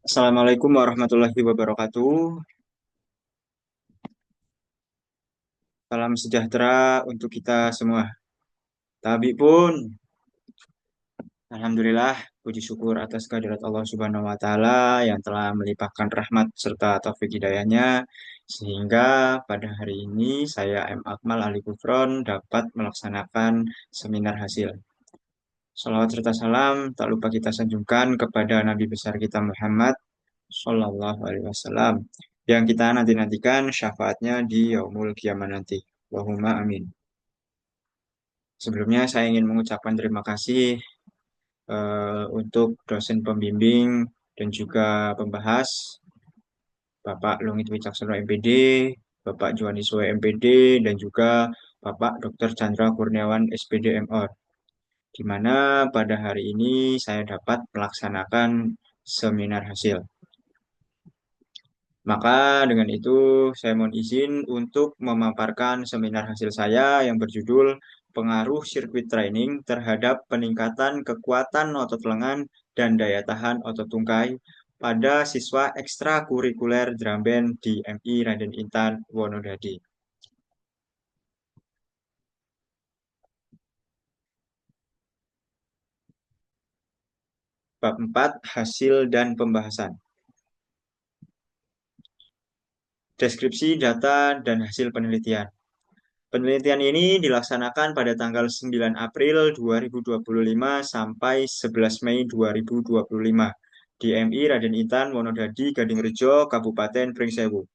Assalamualaikum warahmatullahi wabarakatuh. Salam sejahtera untuk kita semua. Tabi pun, Alhamdulillah, puji syukur atas kehadirat Allah Subhanahu wa Ta'ala yang telah melimpahkan rahmat serta taufik hidayahnya, sehingga pada hari ini saya M. Akmal Ali Kufron dapat melaksanakan seminar hasil. Salawat serta salam tak lupa kita sanjungkan kepada Nabi besar kita Muhammad Sallallahu Alaihi Wasallam yang kita nanti-nantikan syafaatnya di yaumul kiamat nanti. Allahumma amin. Sebelumnya saya ingin mengucapkan terima kasih untuk dosen pembimbing dan juga pembahas Bapak Lungit Wicaksono MPD, Bapak Juwani Soe MPD, dan juga Bapak Dr. Chandra Kurniawan SPD MR, di mana pada hari ini saya dapat melaksanakan seminar hasil. Maka dengan itu saya mohon izin untuk memaparkan seminar hasil saya yang berjudul Pengaruh Sirkuit Training terhadap Peningkatan Kekuatan Otot Lengan dan Daya Tahan Otot Tungkai pada siswa ekstrakurikuler drum band di MI Raden Intan Wonodadi. Bab 4, Hasil dan Pembahasan. Deskripsi data dan hasil penelitian. Penelitian ini dilaksanakan pada tanggal 9 April 2025 sampai 11 Mei 2025 di MI Raden Intan Wonodadi Gadingrejo, Kabupaten Pringsewu.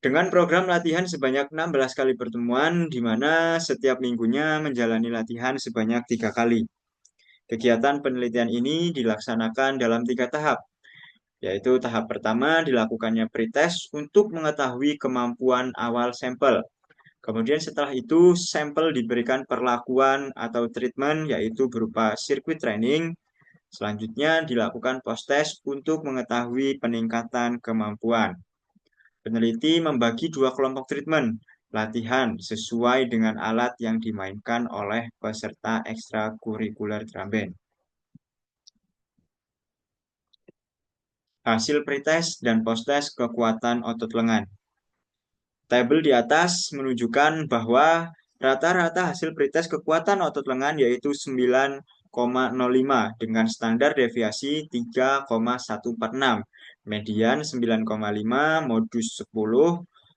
Dengan program latihan sebanyak 16 kali pertemuan, di mana setiap minggunya menjalani latihan sebanyak 3 kali. Kegiatan penelitian ini dilaksanakan dalam 3 tahap, yaitu tahap pertama dilakukannya pretest untuk mengetahui kemampuan awal sampel. Kemudian setelah itu sampel diberikan perlakuan atau treatment yaitu berupa sirkuit training. Selanjutnya dilakukan post-test untuk mengetahui peningkatan kemampuan. Peneliti membagi dua kelompok treatment, latihan sesuai dengan alat yang dimainkan oleh peserta ekstrakurikuler drum band. Hasil pretest dan post-test kekuatan otot lengan. Tabel di atas menunjukkan bahwa rata-rata hasil pretest kekuatan otot lengan yaitu 9,05 dengan standar deviasi 3,146, median 9,5, modus 10,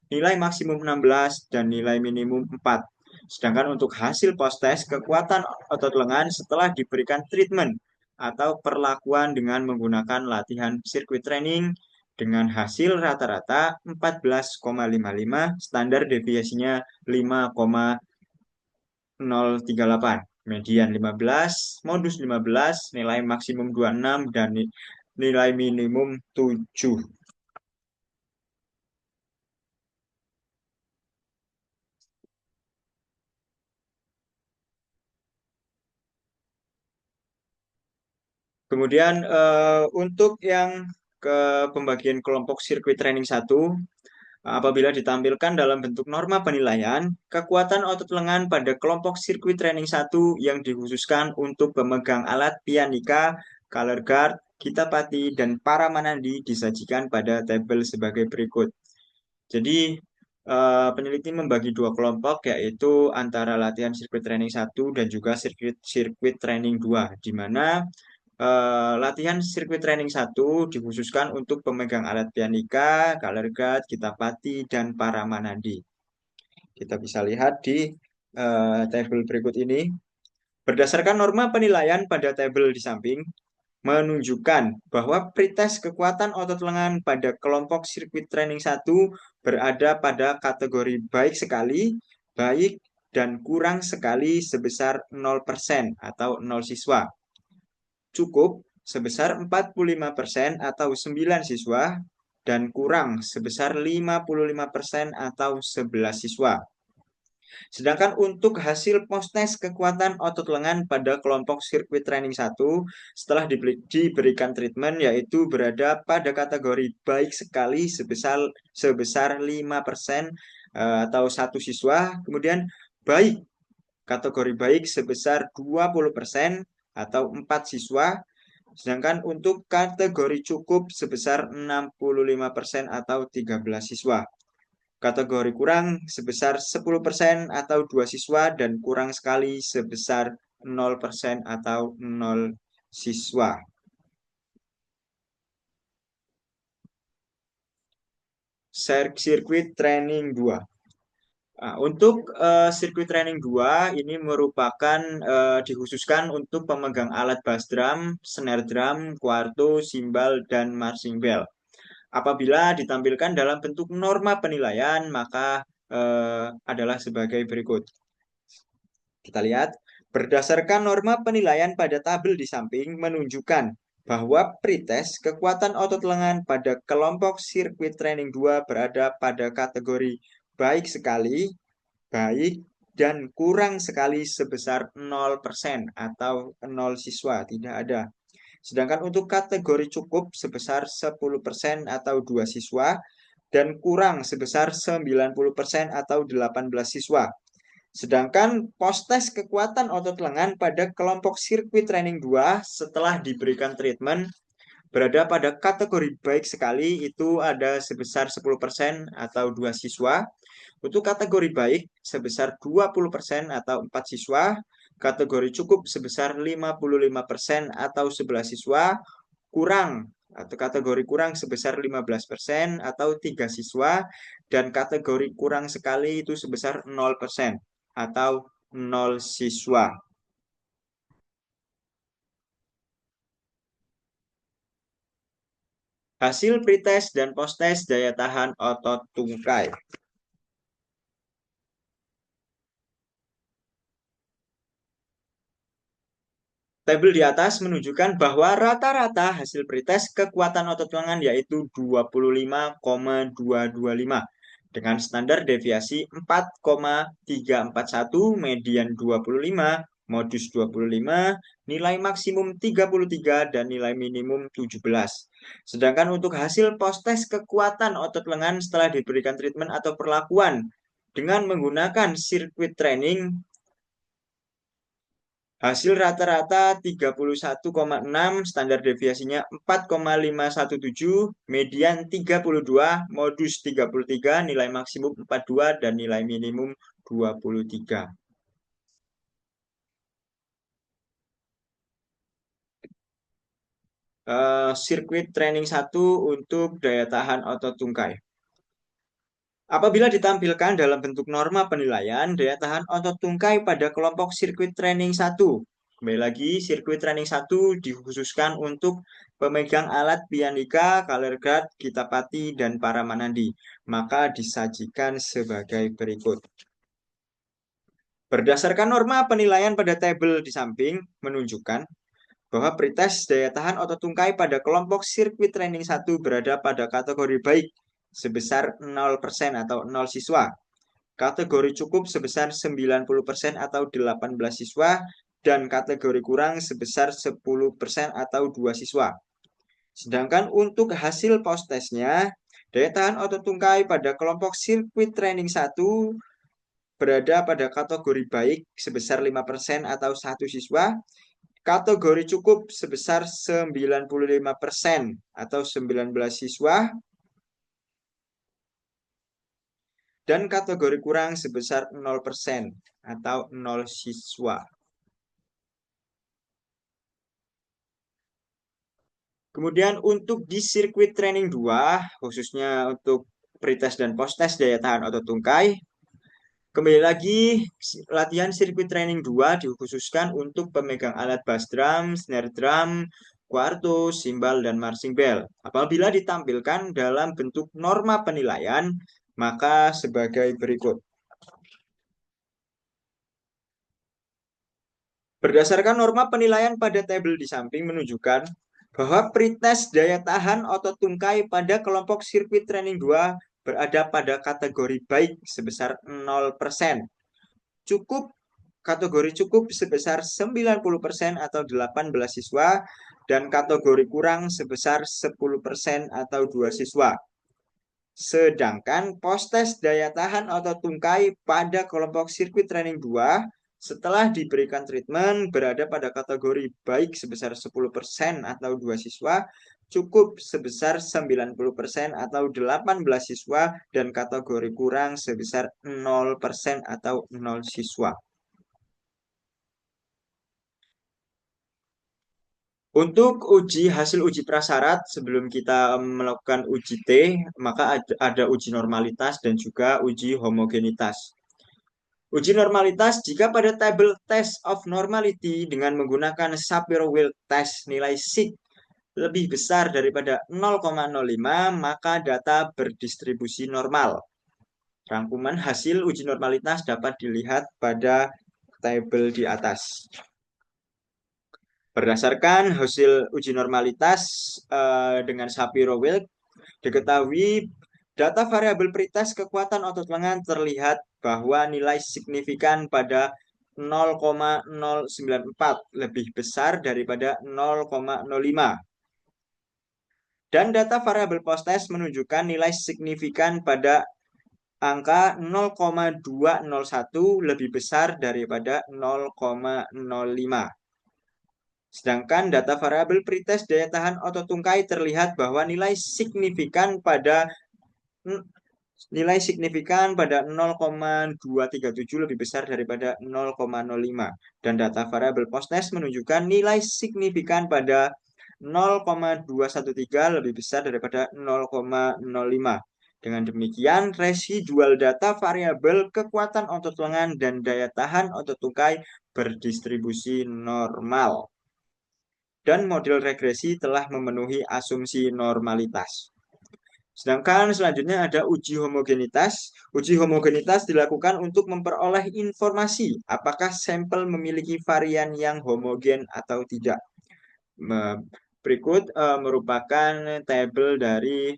nilai maksimum 16, dan nilai minimum 4. Sedangkan untuk hasil post-test kekuatan otot lengan setelah diberikan treatment atau perlakuan dengan menggunakan latihan sirkuit training dengan hasil rata-rata 14,55, standar deviasinya 5,038, median 15, modus 15, nilai maksimum 26, dan nilai minimum 7. Kemudian untuk yang ke pembagian kelompok sirkuit training 1, apabila ditampilkan dalam bentuk norma penilaian, kekuatan otot lengan pada kelompok sirkuit training 1 yang dikhususkan untuk pemegang alat pianika, color guard, kita pati, dan para manandi disajikan pada tabel sebagai berikut. Jadi, peneliti membagi dua kelompok, yaitu antara latihan sirkuit training 1 dan juga sirkuit training 2, di mana latihan sirkuit training 1 dikhususkan untuk pemegang alat pianika, color guard, kita pati, dan para manandi. Kita bisa lihat di tabel berikut ini. Berdasarkan norma penilaian pada tabel di samping, menunjukkan bahwa pretest kekuatan otot lengan pada kelompok sirkuit training 1 berada pada kategori baik sekali, baik, dan kurang sekali sebesar 0% atau 0 siswa. Cukup sebesar 45% atau 9 siswa, dan kurang sebesar 55% atau 11 siswa. Sedangkan untuk hasil post-test kekuatan otot lengan pada kelompok sirkuit training 1 setelah diberikan treatment yaitu berada pada kategori baik sekali sebesar 5% atau 1 siswa, kemudian baik kategori baik sebesar 20% atau 4 siswa, Sedangkan untuk kategori cukup sebesar 65% atau 13 siswa. Kategori kurang sebesar 10% atau 2 siswa dan kurang sekali sebesar 0% atau 0 siswa. Sirkuit training 2. Nah, untuk sirkuit training 2 ini merupakan dikhususkan untuk pemegang alat bass drum, snare drum, kuarto, simbal, dan marching bell. Apabila ditampilkan dalam bentuk norma penilaian, maka adalah sebagai berikut. Kita lihat, berdasarkan norma penilaian pada tabel di samping menunjukkan bahwa pretest kekuatan otot lengan pada kelompok sirkuit training 2 berada pada kategori baik sekali, baik, dan kurang sekali sebesar 0% atau 0 siswa, tidak ada. Sedangkan untuk kategori cukup sebesar 10% atau 2 siswa dan kurang sebesar 90% atau 18 siswa. Sedangkan pos-tes kekuatan otot lengan pada kelompok sirkuit training 2 setelah diberikan treatment berada pada kategori baik sekali, itu ada sebesar 10% atau 2 siswa. Untuk kategori baik sebesar 20% atau 4 siswa, kategori cukup sebesar 55% atau 11 siswa, kurang atau kategori kurang sebesar 15% atau 3 siswa, dan kategori kurang sekali itu sebesar 0% atau 0 siswa. Hasil pretest dan posttest daya tahan otot tungkai. Tabel di atas menunjukkan bahwa rata-rata hasil pretest kekuatan otot lengan yaitu 25,225 dengan standar deviasi 4,341, median 25, modus 25, nilai maksimum 33, dan nilai minimum 17. Sedangkan untuk hasil post-test kekuatan otot lengan setelah diberikan treatment atau perlakuan dengan menggunakan sirkuit training, hasil rata-rata 31,6, standar deviasinya 4,517, median 32, modus 33, nilai maksimum 42, dan nilai minimum 23. Sirkuit training 1 untuk daya tahan otot tungkai. Apabila ditampilkan dalam bentuk norma penilaian, daya tahan otot tungkai pada kelompok sirkuit training 1. Kembali lagi, sirkuit training 1 dikhususkan untuk pemegang alat pianika, color guard, kitapati, dan para manandi. Maka disajikan sebagai berikut. Berdasarkan norma penilaian pada tabel di samping menunjukkan bahwa pretest daya tahan otot tungkai pada kelompok sirkuit training 1 berada pada kategori baik sebesar 0% atau 0 siswa. Kategori cukup sebesar 90% atau 18 siswa, dan kategori kurang sebesar 10% atau 2 siswa. Sedangkan untuk hasil post-testnya, daya tahan otot tungkai pada kelompok sirkuit training 1 berada pada kategori baik sebesar 5% atau 1 siswa, kategori cukup sebesar 95% atau 19 siswa, dan kategori kurang sebesar 0% atau 0 siswa. Kemudian untuk di sirkuit training 2, khususnya untuk pretest dan posttest daya tahan otot tungkai, kembali lagi latihan sirkuit training 2 dikhususkan untuk pemegang alat bass drum, snare drum, kuarto, simbal, dan marching bell. Apabila ditampilkan dalam bentuk norma penilaian, maka sebagai berikut. Berdasarkan norma penilaian pada tabel di samping menunjukkan bahwa pretest daya tahan otot tungkai pada kelompok sirkuit training 2 berada pada kategori baik sebesar 0%. Cukup kategori cukup sebesar 90% atau 18 siswa, dan kategori kurang sebesar 10% atau 2 siswa. Sedangkan post-test daya tahan otot tungkai pada kelompok sirkuit training 2 setelah diberikan treatment berada pada kategori baik sebesar 10% atau 2 siswa, cukup sebesar 90% atau 18 siswa, dan kategori kurang sebesar 0% atau 0 siswa. Untuk hasil uji prasyarat sebelum kita melakukan uji T, maka ada uji normalitas dan juga uji homogenitas. Uji normalitas jika pada table test of normality dengan menggunakan Shapiro-Wilk test nilai sig lebih besar daripada 0,05, maka data berdistribusi normal. Rangkuman hasil uji normalitas dapat dilihat pada tabel di atas. Berdasarkan hasil uji normalitas dengan Shapiro-Wilk, diketahui data variabel pretest kekuatan otot lengan terlihat bahwa nilai signifikan pada 0,094 lebih besar daripada 0,05. Dan data variabel post-test menunjukkan nilai signifikan pada angka 0,201 lebih besar daripada 0,05. Sedangkan data variabel pretest daya tahan otot tungkai terlihat bahwa nilai signifikan pada 0,237 lebih besar daripada 0,05. Dan data variabel post-test menunjukkan nilai signifikan pada 0,213 lebih besar daripada 0,05. Dengan demikian, residual data variabel kekuatan otot lengan dan daya tahan otot tungkai berdistribusi normal. Dan model regresi telah memenuhi asumsi normalitas. Sedangkan selanjutnya ada uji homogenitas. Uji homogenitas dilakukan untuk memperoleh informasi apakah sampel memiliki varian yang homogen atau tidak. Berikut merupakan tabel dari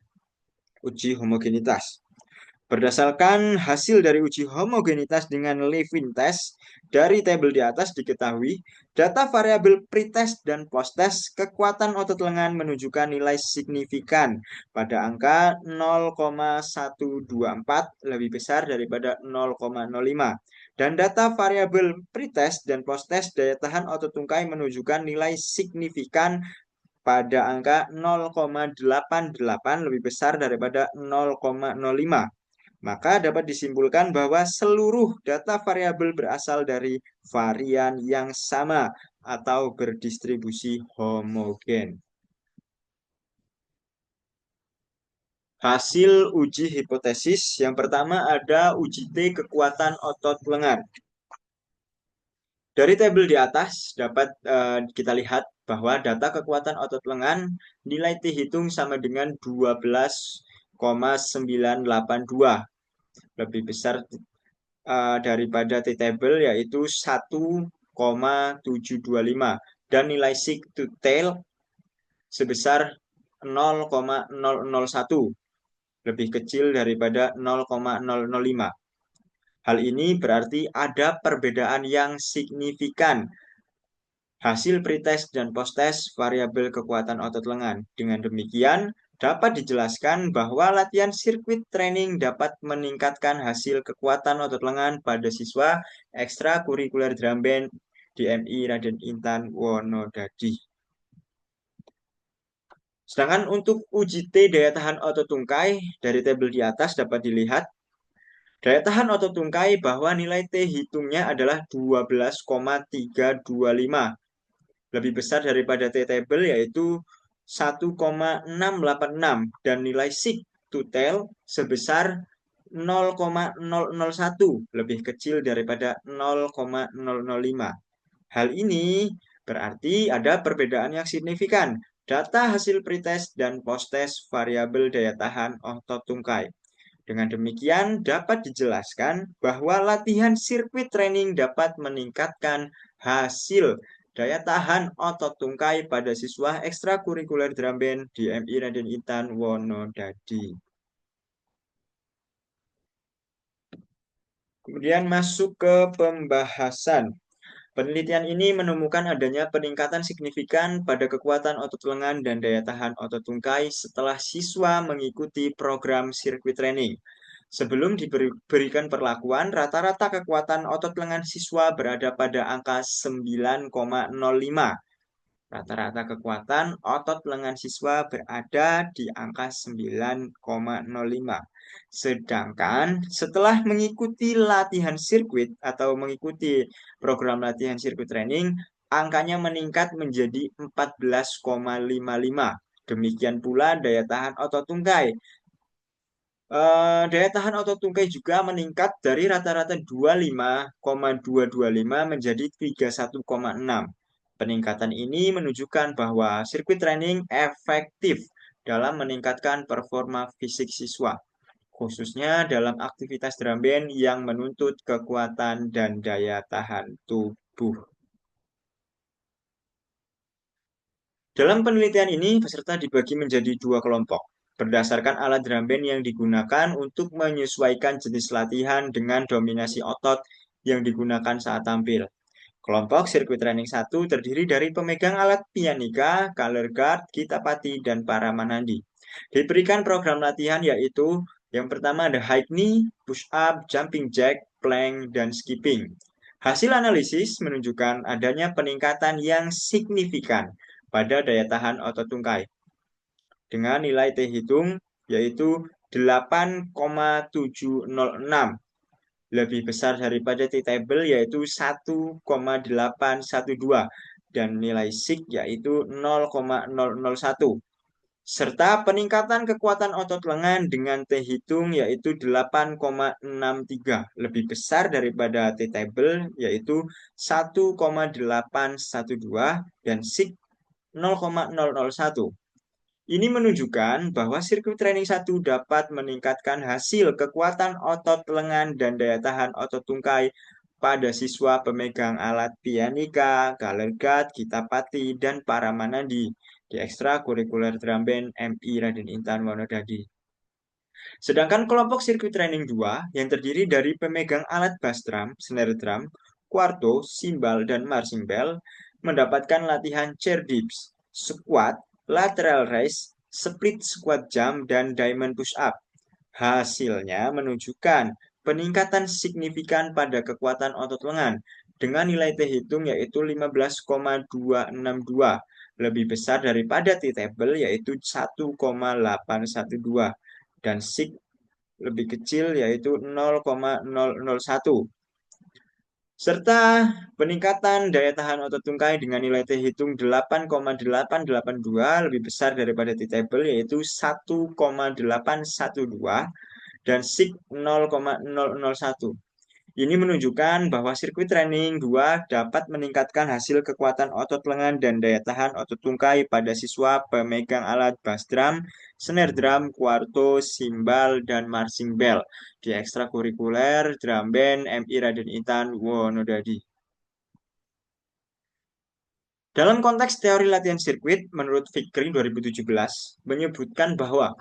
uji homogenitas. Berdasarkan hasil dari uji homogenitas dengan Levin test, dari tabel di atas diketahui data variabel pretest dan post-test kekuatan otot lengan menunjukkan nilai signifikan pada angka 0,124 lebih besar daripada 0,05. Dan data variabel pretest dan post-test daya tahan otot tungkai menunjukkan nilai signifikan pada angka 0,88 lebih besar daripada 0,05. Maka dapat disimpulkan bahwa seluruh data variabel berasal dari varian yang sama atau berdistribusi homogen. Hasil uji hipotesis yang pertama ada uji T kekuatan otot lengan. Dari tabel di atas dapat kita lihat bahwa data kekuatan otot lengan nilai T hitung sama dengan 12,982, lebih besar daripada T-table yaitu 1,725, dan nilai sig to tail sebesar 0,001, lebih kecil daripada 0,005. Hal ini berarti ada perbedaan yang signifikan hasil pretest dan post-test variabel kekuatan otot lengan. Dengan demikian, dapat dijelaskan bahwa latihan sirkuit training dapat meningkatkan hasil kekuatan otot lengan pada siswa ekstrakurikuler drum band DMI Raden Intan Wonodadi. Sedangkan untuk uji T daya tahan otot tungkai dari tabel di atas dapat dilihat daya tahan otot tungkai bahwa nilai T hitungnya adalah 12,325, lebih besar daripada T-table yaitu 1,686, dan nilai sig to tail sebesar 0,001, lebih kecil daripada 0,005. Hal ini berarti ada perbedaan yang signifikan data hasil pretest dan post-test variabel daya tahan otot tungkai. Dengan demikian dapat dijelaskan bahwa latihan sirkuit training dapat meningkatkan hasil daya tahan otot tungkai pada siswa ekstrakurikuler drum band DMI Raden Intan Wonodadi. Kemudian masuk ke pembahasan. Penelitian ini menemukan adanya peningkatan signifikan pada kekuatan otot lengan dan daya tahan otot tungkai setelah siswa mengikuti program sirkuit training. Sebelum diberikan perlakuan, rata-rata kekuatan otot lengan siswa berada pada angka 9,05. Rata-rata kekuatan otot lengan siswa berada di angka 9,05. Sedangkan setelah mengikuti latihan sirkuit atau mengikuti program latihan sirkuit training, angkanya meningkat menjadi 14,55. Demikian pula daya tahan otot tungkai. Daya tahan otot tungkai juga meningkat dari rata-rata 25,225 menjadi 31,6. Peningkatan ini menunjukkan bahwa sirkuit training efektif dalam meningkatkan performa fisik siswa, khususnya dalam aktivitas drum band yang menuntut kekuatan dan daya tahan tubuh. Dalam penelitian ini, peserta dibagi menjadi dua kelompok, berdasarkan alat drum band yang digunakan untuk menyesuaikan jenis latihan dengan dominasi otot yang digunakan saat tampil. Kelompok sirkuit training 1 terdiri dari pemegang alat pianika, color guard, kitapati, dan para manandi. Diberikan program latihan yaitu yang pertama ada high knee, push up, jumping jack, plank, dan skipping. Hasil analisis menunjukkan adanya peningkatan yang signifikan pada daya tahan otot tungkai dengan nilai T hitung yaitu 8,706, lebih besar daripada T-table yaitu 1,812 dan nilai sig yaitu 0,001, serta peningkatan kekuatan otot lengan dengan T hitung yaitu 8,63, lebih besar daripada T-table yaitu 1,812 dan sig 0,001. Ini menunjukkan bahwa sirkuit training 1 dapat meningkatkan hasil kekuatan otot lengan dan daya tahan otot tungkai pada siswa pemegang alat pianika, color guard, kitapati, dan para manandi di ekstrakurikuler drum band MI Raden Intan Wonodadi. Sedangkan kelompok sirkuit training 2 yang terdiri dari pemegang alat bass drum, snare drum, quarto, cymbal, dan marching bell mendapatkan latihan chair dips, squat, lateral raise, split squat jump, dan diamond push up. Hasilnya menunjukkan peningkatan signifikan pada kekuatan otot lengan dengan nilai T hitung yaitu 15,262, lebih besar daripada T-table yaitu 1,812 dan sig lebih kecil yaitu 0,001, serta peningkatan daya tahan otot tungkai dengan nilai T hitung 8,882 lebih besar daripada T-table yaitu 1,812 dan sig 0,001. Ini menunjukkan bahwa sirkuit training 2 dapat meningkatkan hasil kekuatan otot lengan dan daya tahan otot tungkai pada siswa pemegang alat bass drum, snare drum, quarto, cymbal, dan marching bell di ekstrakurikuler drum band MI Raden Intan Wonodadi. Dalam konteks teori latihan sirkuit, menurut Fikri 2017, menyebutkan bahwa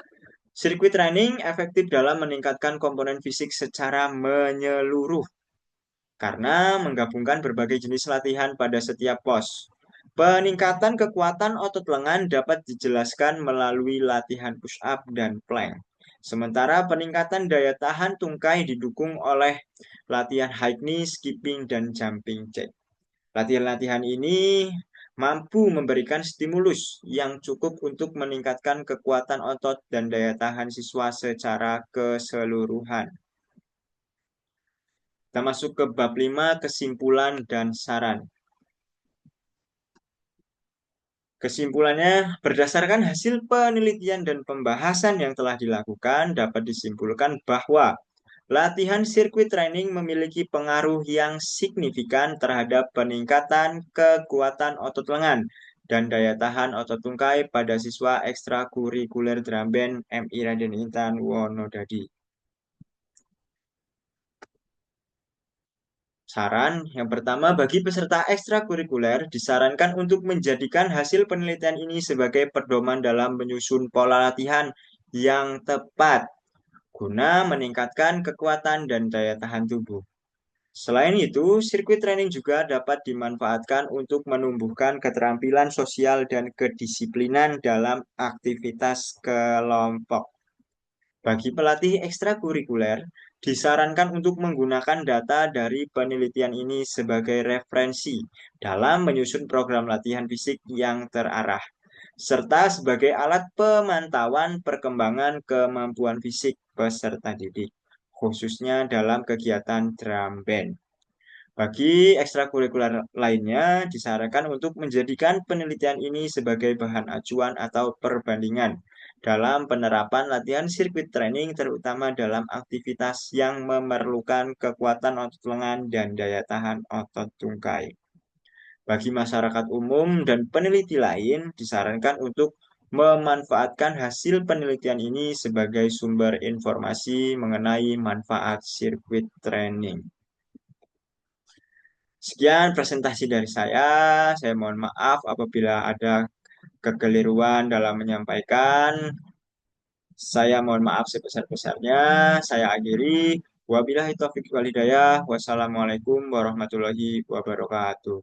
sirkuit training efektif dalam meningkatkan komponen fisik secara menyeluruh karena menggabungkan berbagai jenis latihan pada setiap pos. Peningkatan kekuatan otot lengan dapat dijelaskan melalui latihan push up dan plank. Sementara peningkatan daya tahan tungkai didukung oleh latihan high knee, skipping, dan jumping jack. Latihan-latihan ini mampu memberikan stimulus yang cukup untuk meningkatkan kekuatan otot dan daya tahan siswa secara keseluruhan. Kita masuk ke bab 5, kesimpulan dan saran. Kesimpulannya, berdasarkan hasil penelitian dan pembahasan yang telah dilakukan, dapat disimpulkan bahwa latihan sirkuit training memiliki pengaruh yang signifikan terhadap peningkatan kekuatan otot lengan dan daya tahan otot tungkai pada siswa ekstrakurikuler drum band MI Raden Intan Wonodadi. Saran yang pertama, bagi peserta ekstrakurikuler disarankan untuk menjadikan hasil penelitian ini sebagai pedoman dalam menyusun pola latihan yang tepat guna meningkatkan kekuatan dan daya tahan tubuh. Selain itu, sirkuit training juga dapat dimanfaatkan untuk menumbuhkan keterampilan sosial dan kedisiplinan dalam aktivitas kelompok. Bagi pelatih ekstrakurikuler, disarankan untuk menggunakan data dari penelitian ini sebagai referensi dalam menyusun program latihan fisik yang terarah, serta sebagai alat pemantauan perkembangan kemampuan fisik peserta didik, khususnya dalam kegiatan drum band. Bagi ekstrakurikuler lainnya, disarankan untuk menjadikan penelitian ini sebagai bahan acuan atau perbandingan dalam penerapan latihan sirkuit training, terutama dalam aktivitas yang memerlukan kekuatan otot lengan dan daya tahan otot tungkai. Bagi masyarakat umum dan peneliti lain, disarankan untuk memanfaatkan hasil penelitian ini sebagai sumber informasi mengenai manfaat sirkuit training. Sekian presentasi dari saya. Saya mohon maaf apabila ada kekeliruan dalam menyampaikan. Saya mohon maaf sebesar-besarnya. Saya akhiri. Wabillahi taufiq wal hidayah. Wassalamualaikum warahmatullahi wabarakatuh.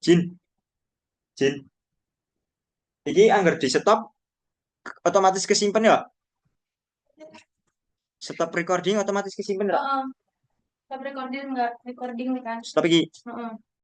Jin, Jin. Iki anggar di stop otomatis kesimpan ya? Stop recording otomatis kesimpan ya? Stop recording enggak? Recording nih kan. Stop iki.